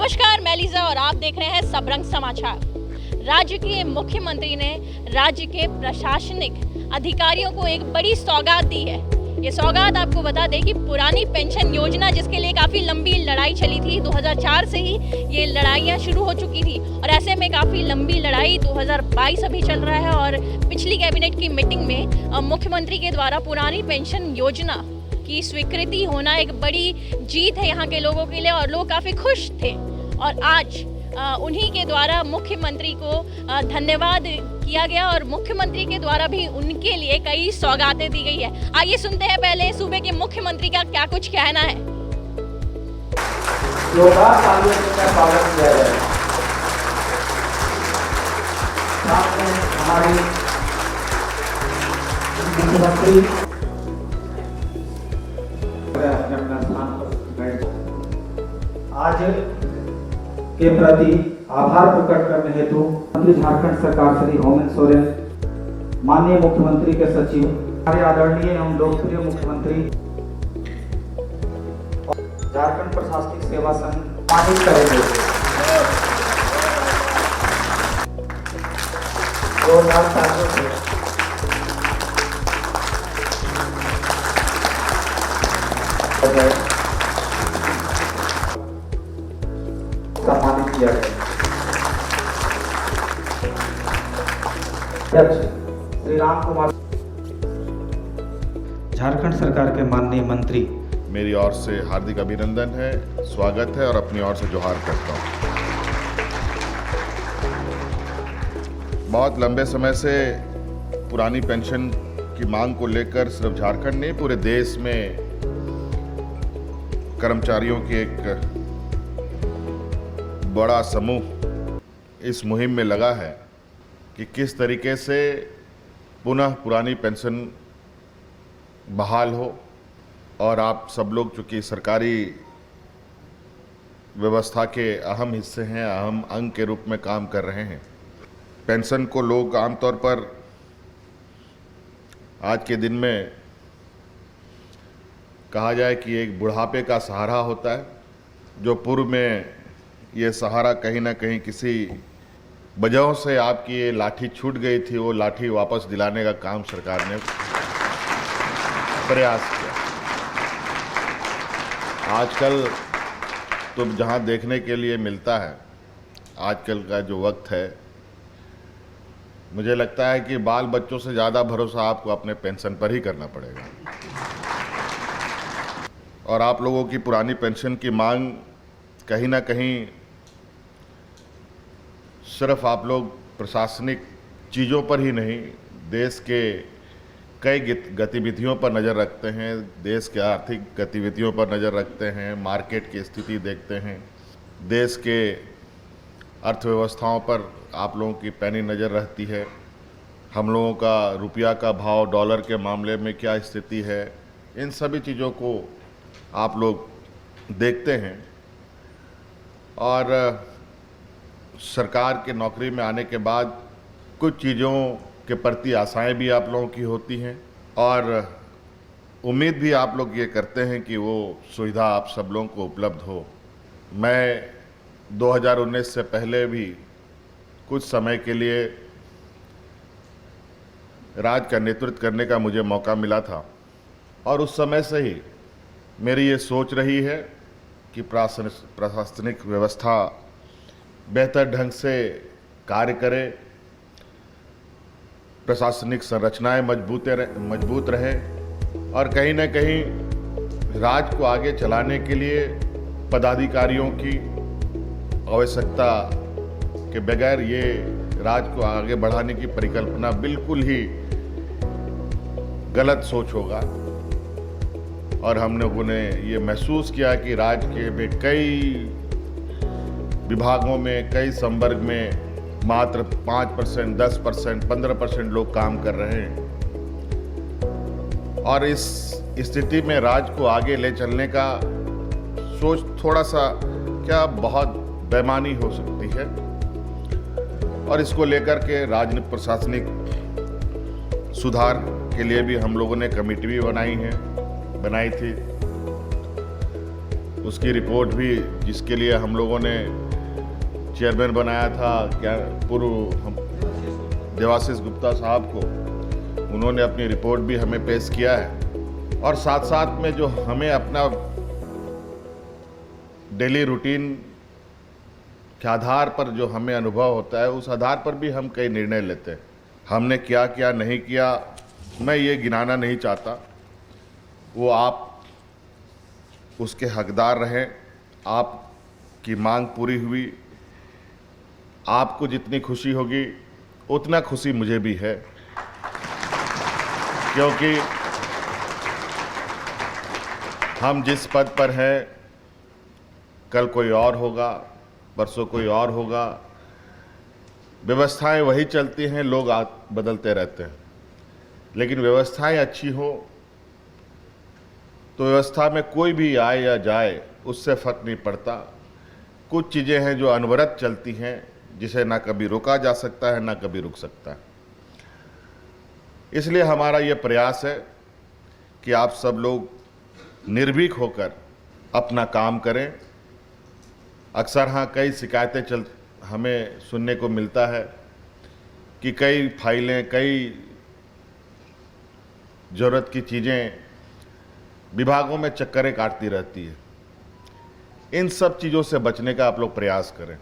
नमस्कार, मैं लीजा और आप देख रहे हैं सबरंग समाचार। राज्य के मुख्यमंत्री ने राज्य के प्रशासनिक अधिकारियों को एक बड़ी सौगात दी है। ये सौगात आपको बता दें कि पुरानी पेंशन योजना, जिसके लिए काफ़ी लंबी लड़ाई चली थी, 2004 से ही ये लड़ाइयाँ शुरू हो चुकी थी और ऐसे में काफ़ी लंबी लड़ाई 2022 अभी चल रहा है और पिछली कैबिनेट की मीटिंग में मुख्यमंत्री के द्वारा पुरानी पेंशन योजना की स्वीकृति होना एक बड़ी जीत है यहाँ के लोगों के लिए और लोग काफ़ी खुश थे। और आज उन्हीं के द्वारा मुख्यमंत्री को धन्यवाद किया गया और मुख्यमंत्री के द्वारा भी उनके लिए कई सौगातें दी गई है। आइए सुनते हैं पहले सूबे के मुख्यमंत्री का क्या कुछ कहना है। हमारी मुख्यमंत्री आज के प्रति आभार प्रकट करने हेतु मंत्री झारखंड सरकार श्री हेमंत सोरेन, माननीय मुख्यमंत्री के सचिव, हमारे आदरणीय एवं लोकप्रिय मुख्यमंत्री झारखंड प्रशासनिक सेवा संघ सम्मानित करेंगे। 2007 से सम्मानित किया गया। श्री राम कुमार, झारखंड सरकार के माननीय मंत्री, मेरी ओर से हार्दिक अभिनंदन है, स्वागत है और अपनी ओर से जोहार करता हूँ। बहुत लंबे समय से पुरानी पेंशन की मांग को लेकर सिर्फ झारखंड नहीं, पूरे देश में कर्मचारियों की एक बड़ा समूह इस मुहिम में लगा है कि किस तरीके से पुनः पुरानी पेंशन बहाल हो। और आप सब लोग चूँकि सरकारी व्यवस्था के अहम हिस्से हैं, अहम अंग के रूप में काम कर रहे हैं। पेंशन को लोग आमतौर पर आज के दिन में कहा जाए कि एक बुढ़ापे का सहारा होता है, जो पूर्व में ये सहारा कहीं ना कहीं किसी वजहों से आपकी ये लाठी छूट गई थी, वो लाठी वापस दिलाने का काम सरकार ने प्रयास किया। आजकल तो जहाँ देखने के लिए मिलता है, आजकल का जो वक्त है, मुझे लगता है कि बाल बच्चों से ज़्यादा भरोसा आपको अपने पेंशन पर ही करना पड़ेगा। और आप लोगों की पुरानी पेंशन की मांग कहीं ना कहीं सिर्फ आप लोग प्रशासनिक चीज़ों पर ही नहीं, देश के कई गतिविधियों पर नज़र रखते हैं, देश के आर्थिक गतिविधियों पर नज़र रखते हैं, मार्केट की स्थिति देखते हैं, देश के अर्थव्यवस्थाओं पर आप लोगों की पैनी नज़र रहती है, हम लोगों का रुपया का भाव, डॉलर के मामले में क्या स्थिति है, इन सभी चीज़ों को आप लोग देखते हैं। और सरकार के नौकरी में आने के बाद कुछ चीज़ों के प्रति आशाएं भी आप लोगों की होती हैं और उम्मीद भी आप लोग ये करते हैं कि वो सुविधा आप सब लोगों को उपलब्ध हो। मैं 2019 से पहले भी कुछ समय के लिए राज्य का नेतृत्व करने का मुझे मौका मिला था और उस समय से ही मेरी ये सोच रही है कि प्रशासनिक व्यवस्था बेहतर ढंग से कार्य करे, प्रशासनिक संरचनाएं मजबूत रहे और कहीं न कहीं राज्य को आगे चलाने के लिए पदाधिकारियों की आवश्यकता के बगैर ये राज्य को आगे बढ़ाने की परिकल्पना बिल्कुल ही गलत सोच होगा। और हम लोगों ने ये महसूस किया कि राज्य के में कई विभागों में, कई संवर्ग में मात्र 5%, 10%, 15% लोग काम कर रहे हैं और इस स्थिति में राज्य को आगे ले चलने का सोच थोड़ा सा क्या बहुत बेईमानी हो सकती है। और इसको लेकर के राज्य प्रशासनिक सुधार के लिए भी हम लोगों ने कमेटी भी बनाई थी। उसकी रिपोर्ट भी, जिसके लिए हम लोगों ने चेयरमैन बनाया था, क्या पूर्व देवाशीष गुप्ता साहब को, उन्होंने अपनी रिपोर्ट भी हमें पेश किया है। और साथ साथ में जो हमें अपना डेली रूटीन के आधार पर जो हमें अनुभव होता है, उस आधार पर भी हम कई निर्णय लेते हैं। हमने क्या क्या नहीं किया, मैं ये गिनाना नहीं चाहता, वो आप उसके हकदार रहें। आपकी मांग पूरी हुई, आपको जितनी खुशी होगी उतना खुशी मुझे भी है, क्योंकि हम जिस पद पर हैं, कल कोई और होगा, परसों कोई और होगा। व्यवस्थाएं वही चलती हैं, लोग बदलते रहते हैं, लेकिन व्यवस्थाएं अच्छी हो तो व्यवस्था में कोई भी आए या जाए उससे फर्क नहीं पड़ता। कुछ चीज़ें हैं जो अनवरत चलती हैं, जिसे ना कभी रोका जा सकता है ना कभी रुक सकता है। इसलिए हमारा ये प्रयास है कि आप सब लोग निर्भीक होकर अपना काम करें। अक्सर हाँ, कई शिकायतें हमें सुनने को मिलता है कि कई फाइलें, कई ज़रूरत की चीज़ें विभागों में चक्करें काटती रहती है। इन सब चीज़ों से बचने का आप लोग प्रयास करें,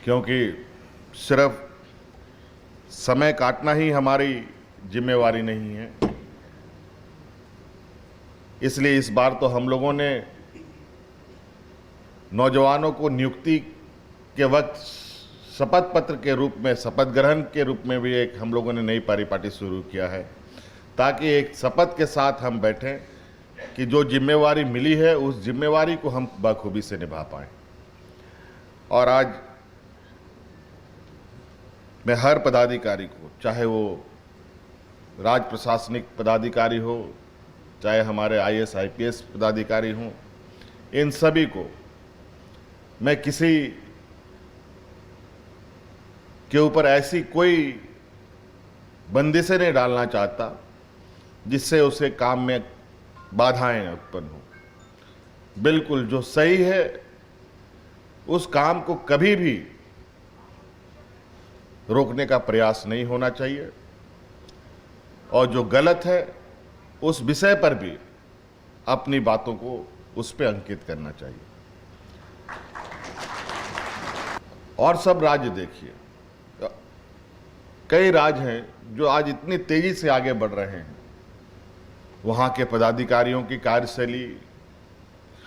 क्योंकि सिर्फ समय काटना ही हमारी जिम्मेवारी नहीं है। इसलिए इस बार तो हम लोगों ने नौजवानों को नियुक्ति के वक्त शपथ पत्र के रूप में, शपथ ग्रहण के रूप में भी एक हम लोगों ने नई परिपाटी शुरू किया है, ताकि एक शपथ के साथ हम बैठें कि जो जिम्मेवारी मिली है उस जिम्मेवारी को हम बखूबी से निभा पाएं। और आज मैं हर पदाधिकारी को, चाहे वो राज प्रशासनिक पदाधिकारी हो, चाहे हमारे IAS IPS पदाधिकारी हों, इन सभी को मैं किसी के ऊपर ऐसी कोई बंदिशें नहीं डालना चाहता जिससे उसे काम में बाधाएं उत्पन्न हो। बिल्कुल जो सही है उस काम को कभी भी रोकने का प्रयास नहीं होना चाहिए, और जो गलत है उस विषय पर भी अपनी बातों को उस पर अंकित करना चाहिए। और सब राज्य देखिए, कई राज्य हैं जो आज इतनी तेजी से आगे बढ़ रहे हैं। वहाँ के पदाधिकारियों की कार्यशैली,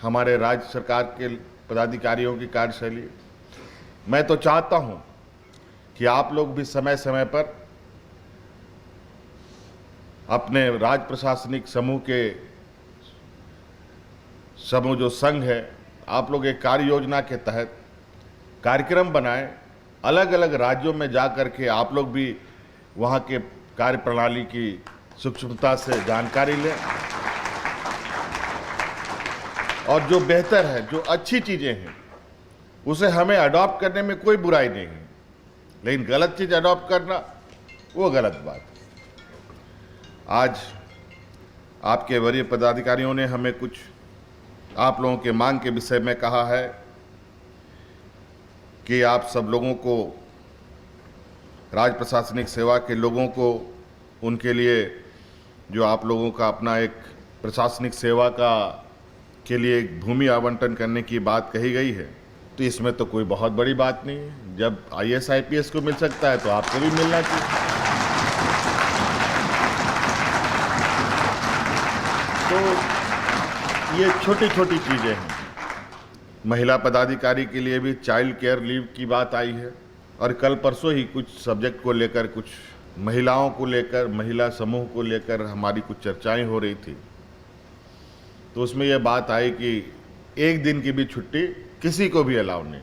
हमारे राज्य सरकार के पदाधिकारियों की कार्यशैली, मैं तो चाहता हूँ कि आप लोग भी समय समय पर अपने राज्य प्रशासनिक समूह जो संघ है, आप लोग एक कार्य योजना के तहत कार्यक्रम बनाएं, अलग अलग राज्यों में जा कर के आप लोग भी वहाँ के कार्य प्रणाली की सूक्ष्मता से जानकारी लें, और जो बेहतर है, जो अच्छी चीज़ें हैं, उसे हमें अडॉप्ट करने में कोई बुराई नहीं है, लेकिन गलत चीज़ अडॉप्ट करना वो गलत बात है। आज आपके वरीय पदाधिकारियों ने हमें कुछ आप लोगों के मांग के विषय में कहा है कि आप सब लोगों को, राज्य प्रशासनिक सेवा के लोगों को, उनके लिए जो आप लोगों का अपना एक प्रशासनिक सेवा के लिए एक भूमि आवंटन करने की बात कही गई है, तो इसमें तो कोई बहुत बड़ी बात नहीं है। जब IAS IPS को मिल सकता है तो आपको भी मिलना चाहिए। तो ये छोटी छोटी चीज़ें हैं। महिला पदाधिकारी के लिए भी चाइल्ड केयर लीव की बात आई है, और कल परसों ही कुछ सब्जेक्ट को लेकर, कुछ महिलाओं को लेकर, महिला समूह को लेकर हमारी कुछ चर्चाएं हो रही थी। तो उसमें यह बात आई कि एक दिन की भी छुट्टी किसी को भी अलाउ नहीं।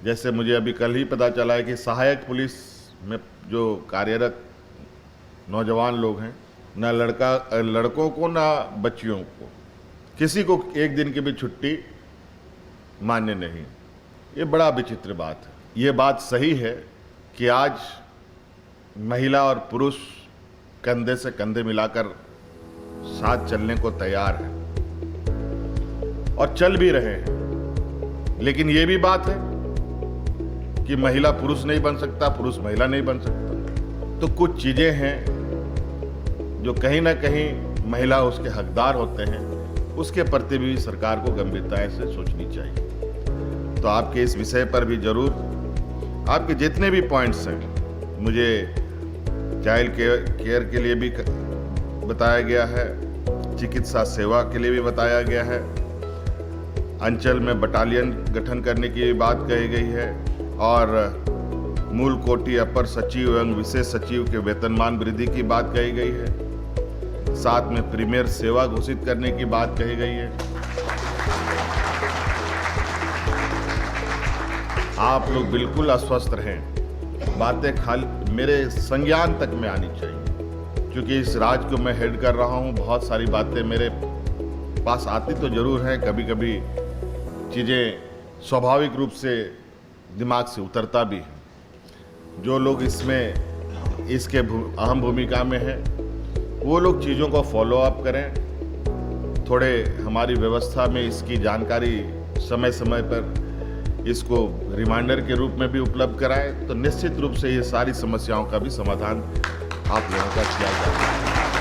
जैसे मुझे अभी कल ही पता चला है कि सहायक पुलिस में जो कार्यरत नौजवान लोग हैं, ना लड़कों को ना बच्चियों को, किसी को एक दिन की भी छुट्टी मान्य नहीं। ये बड़ा विचित्र बात है। ये बात सही है कि आज महिला और पुरुष कंधे से कंधे मिलाकर साथ चलने को तैयार है, और चल भी रहे हैं। लेकिन ये भी बात है कि महिला पुरुष नहीं बन सकता, पुरुष महिला नहीं बन सकता। तो कुछ चीजें हैं जो कहीं ना कहीं महिला उसके हकदार होते हैं, उसके प्रति भी सरकार को गंभीरता से सोचनी चाहिए। तो आपके इस विषय पर भी जरूर आपके जितने भी पॉइंट्स हैं, मुझे चाइल्ड केयर के लिए भी बताया गया है, चिकित्सा सेवा के लिए भी बताया गया है, अंचल में बटालियन गठन करने की बात कही गई है और मूल कोटि अपर सचिव एवं विशेष सचिव के वेतनमान वृद्धि की बात कही गई है, साथ में प्रीमियर सेवा घोषित करने की बात कही गई है। आप लोग बिल्कुल अस्वस्थ रहें, बातें खाली मेरे संज्ञान तक में आनी चाहिए, क्योंकि इस राज्य को मैं हेड कर रहा हूं। बहुत सारी बातें मेरे पास आती तो जरूर हैं, कभी कभी चीज़ें स्वाभाविक रूप से दिमाग से उतरता भी है। जो लोग इसमें इसके अहम भूमिका में हैं, वो लोग चीज़ों को फॉलो अप करें, थोड़े हमारी व्यवस्था में इसकी जानकारी समय समय पर इसको रिमाइंडर के रूप में भी उपलब्ध कराएं, तो निश्चित रूप से ये सारी समस्याओं का भी समाधान आप लोगों का किया जाएगा।